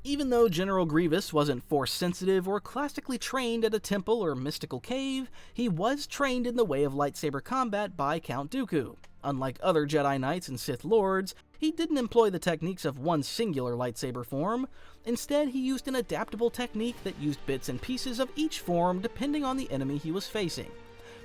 Even though General Grievous wasn't Force-sensitive or classically trained at a temple or mystical cave, he was trained in the way of lightsaber combat by Count Dooku. Unlike other Jedi Knights and Sith Lords, he didn't employ the techniques of one singular lightsaber form. Instead, he used an adaptable technique that used bits and pieces of each form depending on the enemy he was facing.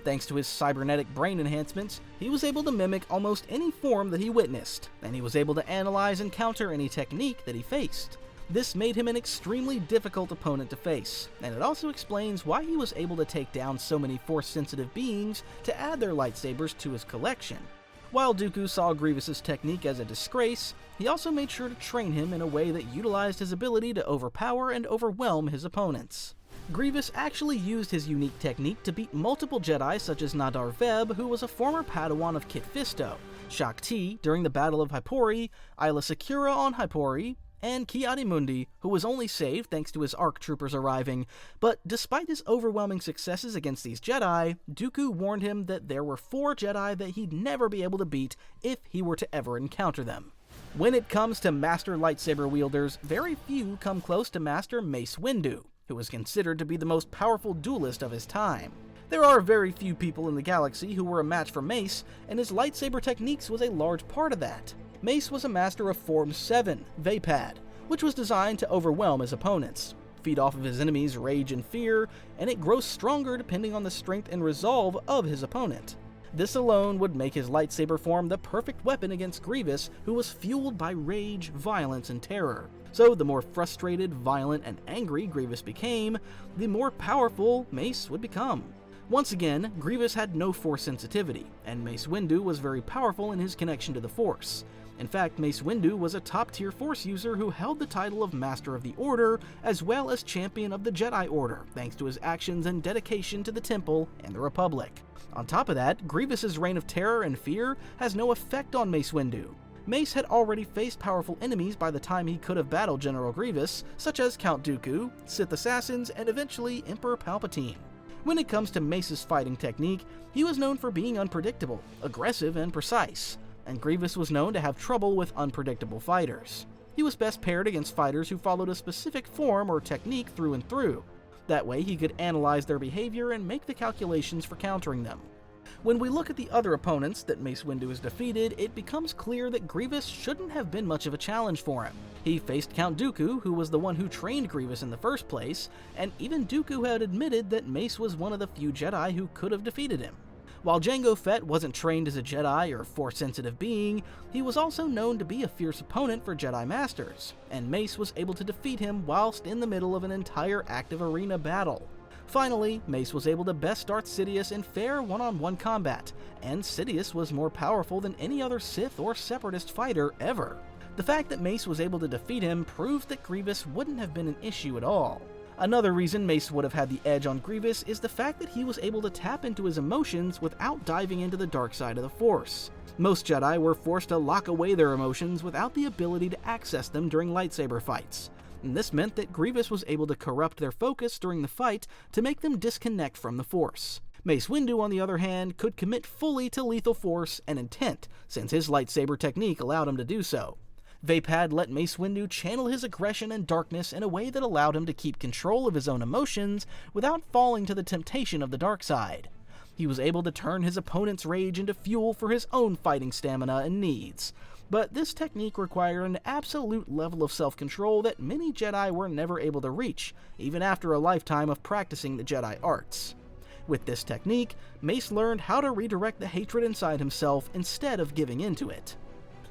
Thanks to his cybernetic brain enhancements, he was able to mimic almost any form that he witnessed, and he was able to analyze and counter any technique that he faced. This made him an extremely difficult opponent to face, and it also explains why he was able to take down so many Force-sensitive beings to add their lightsabers to his collection. While Dooku saw Grievous's technique as a disgrace, he also made sure to train him in a way that utilized his ability to overpower and overwhelm his opponents. Grievous actually used his unique technique to beat multiple Jedi such as Nadar Veb, who was a former Padawan of Kit Fisto, Shaak Ti during the Battle of Hypori, Aayla Secura on Hypori, and Ki-Adi-Mundi, who was only saved thanks to his ARC troopers arriving. But despite his overwhelming successes against these Jedi, Dooku warned him that there were 4 Jedi that he'd never be able to beat if he were to ever encounter them. When it comes to master lightsaber wielders, very few come close to Master Mace Windu, who was considered to be the most powerful duelist of his time. There are very few people in the galaxy who were a match for Mace, and his lightsaber techniques was a large part of that. Mace was a master of Form 7, Vaapad, which was designed to overwhelm his opponents, feed off of his enemies' rage and fear, and it grows stronger depending on the strength and resolve of his opponent. This alone would make his lightsaber form the perfect weapon against Grievous, who was fueled by rage, violence, and terror. So the more frustrated, violent, and angry Grievous became, the more powerful Mace would become. Once again, Grievous had no Force sensitivity, and Mace Windu was very powerful in his connection to the Force. In fact, Mace Windu was a top-tier Force user who held the title of Master of the Order, as well as Champion of the Jedi Order, thanks to his actions and dedication to the Temple and the Republic. On top of that, Grievous's reign of terror and fear has no effect on Mace Windu. Mace had already faced powerful enemies by the time he could have battled General Grievous, such as Count Dooku, Sith assassins, and eventually Emperor Palpatine. When it comes to Mace's fighting technique, he was known for being unpredictable, aggressive, and precise, and Grievous was known to have trouble with unpredictable fighters. He was best paired against fighters who followed a specific form or technique through and through. That way he could analyze their behavior and make the calculations for countering them. When we look at the other opponents that Mace Windu has defeated, it becomes clear that Grievous shouldn't have been much of a challenge for him. He faced Count Dooku, who was the one who trained Grievous in the first place, and even Dooku had admitted that Mace was one of the few Jedi who could have defeated him. While Jango Fett wasn't trained as a Jedi or Force-sensitive being, he was also known to be a fierce opponent for Jedi Masters, and Mace was able to defeat him whilst in the middle of an entire active arena battle. Finally, Mace was able to best start Sidious in fair one-on-one combat, and Sidious was more powerful than any other Sith or Separatist fighter ever. The fact that Mace was able to defeat him proves that Grievous wouldn't have been an issue at all. Another reason Mace would have had the edge on Grievous is the fact that he was able to tap into his emotions without diving into the dark side of the Force. Most Jedi were forced to lock away their emotions without the ability to access them during lightsaber fights, and this meant that Grievous was able to corrupt their focus during the fight to make them disconnect from the Force. Mace Windu, on the other hand, could commit fully to lethal force and intent, since his lightsaber technique allowed him to do so. Vaapad let Mace Windu channel his aggression and darkness in a way that allowed him to keep control of his own emotions without falling to the temptation of the dark side. He was able to turn his opponent's rage into fuel for his own fighting stamina and needs. But this technique required an absolute level of self-control that many Jedi were never able to reach, even after a lifetime of practicing the Jedi arts. With this technique, Mace learned how to redirect the hatred inside himself instead of giving into it.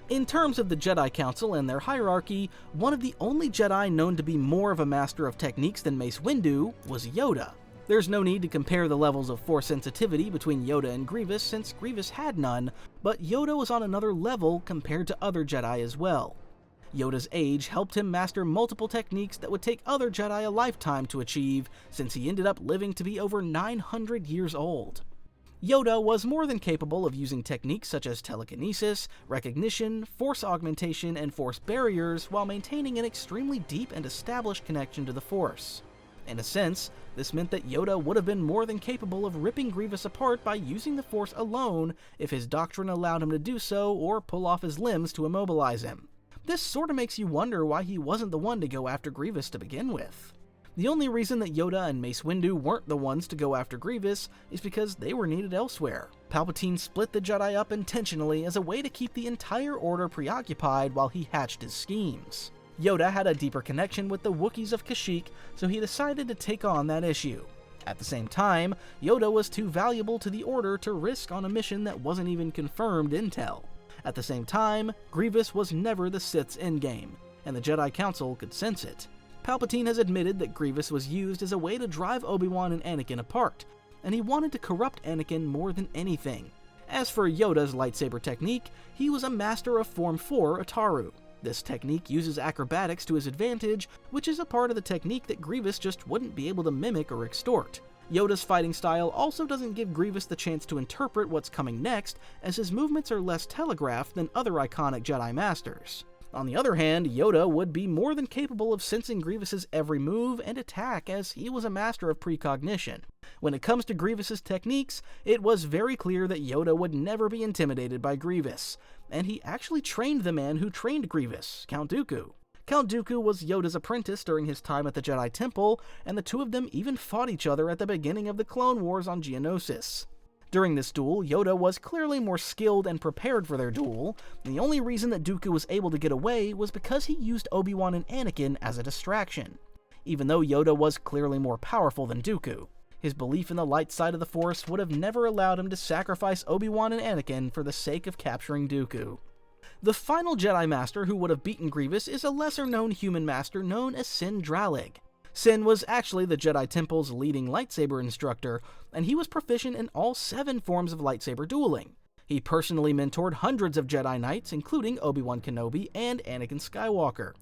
In terms of the Jedi Council and their hierarchy, one of the only Jedi known to be more of a master of techniques than Mace Windu was Yoda. There's no need to compare the levels of Force sensitivity between Yoda and Grievous since Grievous had none, but Yoda was on another level compared to other Jedi as well. Yoda's age helped him master multiple techniques that would take other Jedi a lifetime to achieve, since he ended up living to be over 900 years old. Yoda was more than capable of using techniques such as telekinesis, recognition, force augmentation, and force barriers while maintaining an extremely deep and established connection to the Force. In a sense, this meant that Yoda would have been more than capable of ripping Grievous apart by using the Force alone if his doctrine allowed him to do so or pull off his limbs to immobilize him. This sorta makes you wonder why he wasn't the one to go after Grievous to begin with. The only reason that Yoda and Mace Windu weren't the ones to go after Grievous is because they were needed elsewhere. Palpatine split the Jedi up intentionally as a way to keep the entire Order preoccupied while he hatched his schemes. Yoda had a deeper connection with the Wookiees of Kashyyyk, so he decided to take on that issue. At the same time, Yoda was too valuable to the Order to risk on a mission that wasn't even confirmed intel. At the same time, Grievous was never the Sith's endgame, and the Jedi Council could sense it. Palpatine has admitted that Grievous was used as a way to drive Obi-Wan and Anakin apart, and he wanted to corrupt Anakin more than anything. As for Yoda's lightsaber technique, he was a master of Form 4 Ataru. This technique uses acrobatics to his advantage, which is a part of the technique that Grievous just wouldn't be able to mimic or extort. Yoda's fighting style also doesn't give Grievous the chance to interpret what's coming next, as his movements are less telegraphed than other iconic Jedi Masters. On the other hand, Yoda would be more than capable of sensing Grievous's every move and attack, as he was a master of precognition. When it comes to Grievous's techniques, it was very clear that Yoda would never be intimidated by Grievous, and he actually trained the man who trained Grievous, Count Dooku. Count Dooku was Yoda's apprentice during his time at the Jedi Temple, and the two of them even fought each other at the beginning of the Clone Wars on Geonosis. During this duel, Yoda was clearly more skilled and prepared for their duel, and the only reason that Dooku was able to get away was because he used Obi-Wan and Anakin as a distraction, even though Yoda was clearly more powerful than Dooku. His belief in the light side of the Force would have never allowed him to sacrifice Obi-Wan and Anakin for the sake of capturing Dooku. The final Jedi Master who would have beaten Grievous is a lesser-known human master known as Sin Dralig. Sin was actually the Jedi Temple's leading lightsaber instructor, and he was proficient in all 7 forms of lightsaber dueling. He personally mentored hundreds of Jedi Knights, including ObiWan Kenobi and Anakin Skywalker.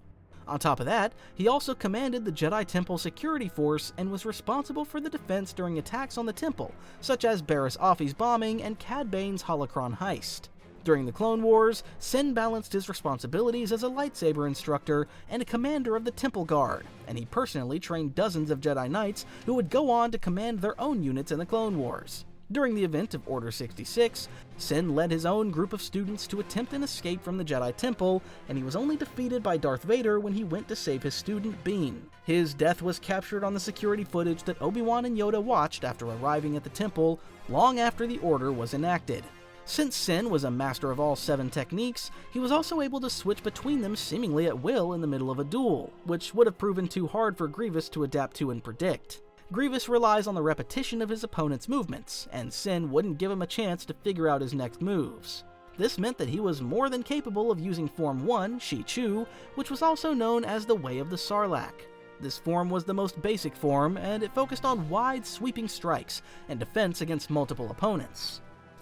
On top of that, he also commanded the Jedi Temple security force and was responsible for the defense during attacks on the temple, such as Barriss Offee's bombing and Cad Bane's holocron heist. During the Clone Wars, Sin balanced his responsibilities as a lightsaber instructor and a commander of the Temple Guard, and he personally trained dozens of Jedi Knights who would go on to command their own units in the Clone Wars. During the event of Order 66, Sin led his own group of students to attempt an escape from the Jedi Temple, and he was only defeated by Darth Vader when he went to save his student Bean. His death was captured on the security footage that Obi-Wan and Yoda watched after arriving at the temple, long after the Order was enacted. Since Sin was a master of all 7 techniques, he was also able to switch between them seemingly at will in the middle of a duel, which would have proven too hard for Grievous to adapt to and predict. Grievous relies on the repetition of his opponent's movements, and Sin wouldn't give him a chance to figure out his next moves. This meant that he was more than capable of using Form 1, Shi-Chu, which was also known as the Way of the Sarlacc. This form was the most basic form, and it focused on wide, sweeping strikes and defense against multiple opponents.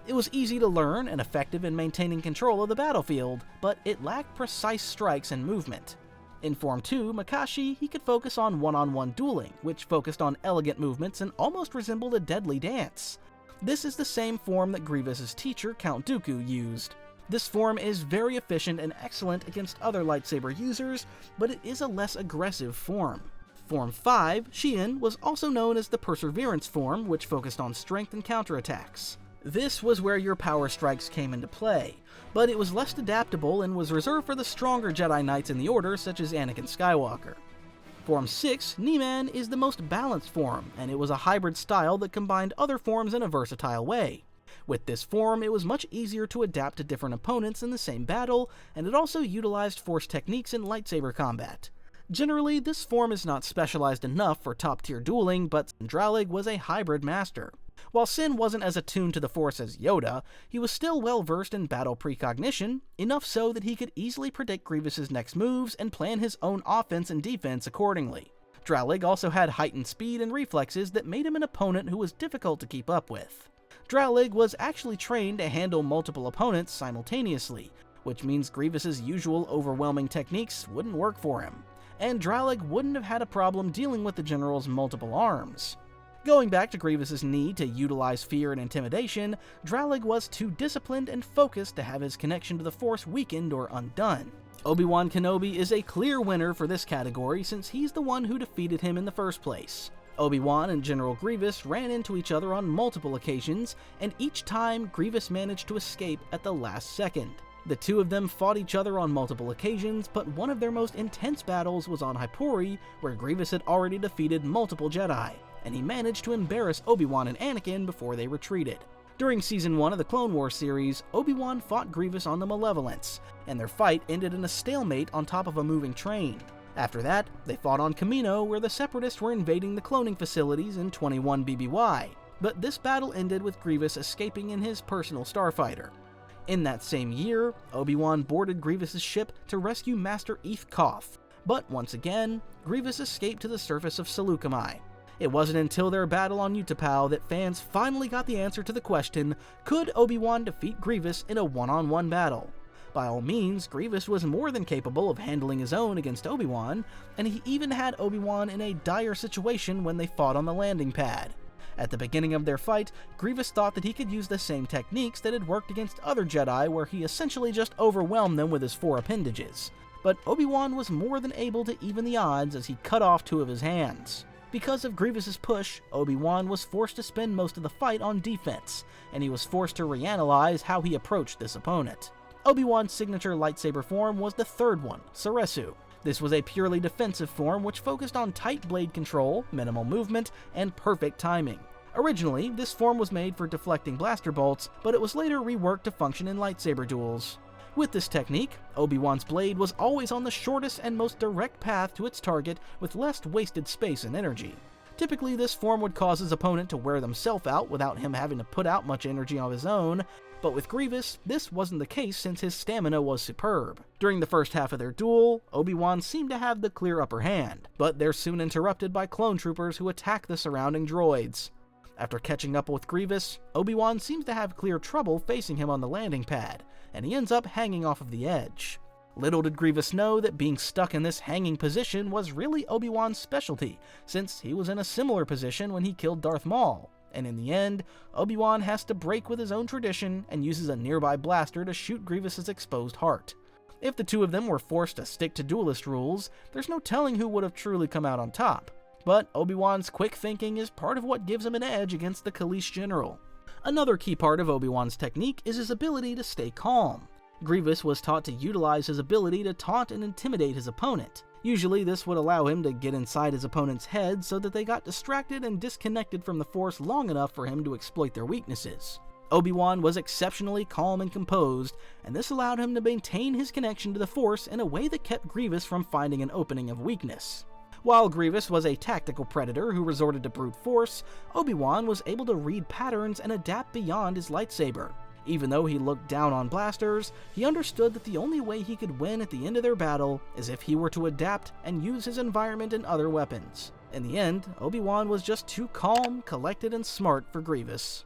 It was easy to learn and effective in maintaining control of the battlefield, but it lacked precise strikes and movement. In Form 2, Makashi, he could focus on one-on-one dueling, which focused on elegant movements and almost resembled a deadly dance. This is the same form that Grievous's teacher, Count Dooku, used. This form is very efficient and excellent against other lightsaber users, but it is a less aggressive form. Form 5, Xian, was also known as the Perseverance form, which focused on strength and counterattacks. This was where your power strikes came into play, but it was less adaptable and was reserved for the stronger Jedi Knights in the Order, such as Anakin Skywalker. Form 6, Niman, is the most balanced form, and it was a hybrid style that combined other forms in a versatile way. With this form, it was much easier to adapt to different opponents in the same battle, and it also utilized force techniques in lightsaber combat. Generally, this form is not specialized enough for top-tier dueling, but Dralig was a hybrid master. While Sin wasn't as attuned to the Force as Yoda, he was still well-versed in battle precognition, enough so that he could easily predict Grievous's next moves and plan his own offense and defense accordingly. Dralig also had heightened speed and reflexes that made him an opponent who was difficult to keep up with. Dralig was actually trained to handle multiple opponents simultaneously, which means Grievous's usual overwhelming techniques wouldn't work for him, and Dralig wouldn't have had a problem dealing with the General's multiple arms. Going back to Grievous's need to utilize fear and intimidation, Dralig was too disciplined and focused to have his connection to the Force weakened or undone. ObiWan Kenobi is a clear winner for this category since he's the one who defeated him in the first place. Obi-Wan and General Grievous ran into each other on multiple occasions, and each time Grievous managed to escape at the last second. The two of them fought each other on multiple occasions, but one of their most intense battles was on Hypori, where Grievous had already defeated multiple Jedi, and he managed to embarrass Obi-Wan and Anakin before they retreated. During Season 1 of the Clone Wars series, Obi-Wan fought Grievous on the Malevolence, and their fight ended in a stalemate on top of a moving train. After that, they fought on Kamino, where the Separatists were invading the cloning facilities in 21 BBY, but this battle ended with Grievous escaping in his personal starfighter. In that same year, Obi-Wan boarded Grievous' ship to rescue Master Eth Koth, but once again, Grievous escaped to the surface of Seleucami. It wasn't until their battle on Utapau that fans finally got the answer to the question, could Obi-Wan defeat Grievous in a one-on-one battle? By all means, Grievous was more than capable of handling his own against Obi-Wan, and he even had Obi-Wan in a dire situation when they fought on the landing pad. At the beginning of their fight, Grievous thought that he could use the same techniques that had worked against other Jedi, where he essentially just overwhelmed them with his 4 appendages. But Obi-Wan was more than able to even the odds as he cut off 2 of his hands. Because of Grievous' push, Obi-Wan was forced to spend most of the fight on defense, and he was forced to reanalyze how he approached this opponent. Obi-Wan's signature lightsaber form was the third one, Soresu. This was a purely defensive form which focused on tight blade control, minimal movement, and perfect timing. Originally, this form was made for deflecting blaster bolts, but it was later reworked to function in lightsaber duels. With this technique, Obi-Wan's blade was always on the shortest and most direct path to its target with less wasted space and energy. Typically, this form would cause his opponent to wear themselves out without him having to put out much energy of his own, but with Grievous, this wasn't the case since his stamina was superb. During the first half of their duel, Obi-Wan seemed to have the clear upper hand, but they're soon interrupted by clone troopers who attack the surrounding droids. After catching up with Grievous, Obi-Wan seems to have clear trouble facing him on the landing pad, and he ends up hanging off of the edge. Little did Grievous know that being stuck in this hanging position was really Obi-Wan's specialty, since he was in a similar position when he killed Darth Maul, and in the end, Obi-Wan has to break with his own tradition and uses a nearby blaster to shoot Grievous' exposed heart. If the two of them were forced to stick to duelist rules, there's no telling who would have truly come out on top, but Obi-Wan's quick thinking is part of what gives him an edge against the Kaleesh General. Another key part of Obi-Wan's technique is his ability to stay calm. Grievous was taught to utilize his ability to taunt and intimidate his opponent. Usually this would allow him to get inside his opponent's head so that they got distracted and disconnected from the Force long enough for him to exploit their weaknesses. Obi-Wan was exceptionally calm and composed, and this allowed him to maintain his connection to the Force in a way that kept Grievous from finding an opening of weakness. While Grievous was a tactical predator who resorted to brute force, Obi-Wan was able to read patterns and adapt beyond his lightsaber. Even though he looked down on blasters, he understood that the only way he could win at the end of their battle is if he were to adapt and use his environment and other weapons. In the end, Obi-Wan was just too calm, collected, and smart for Grievous.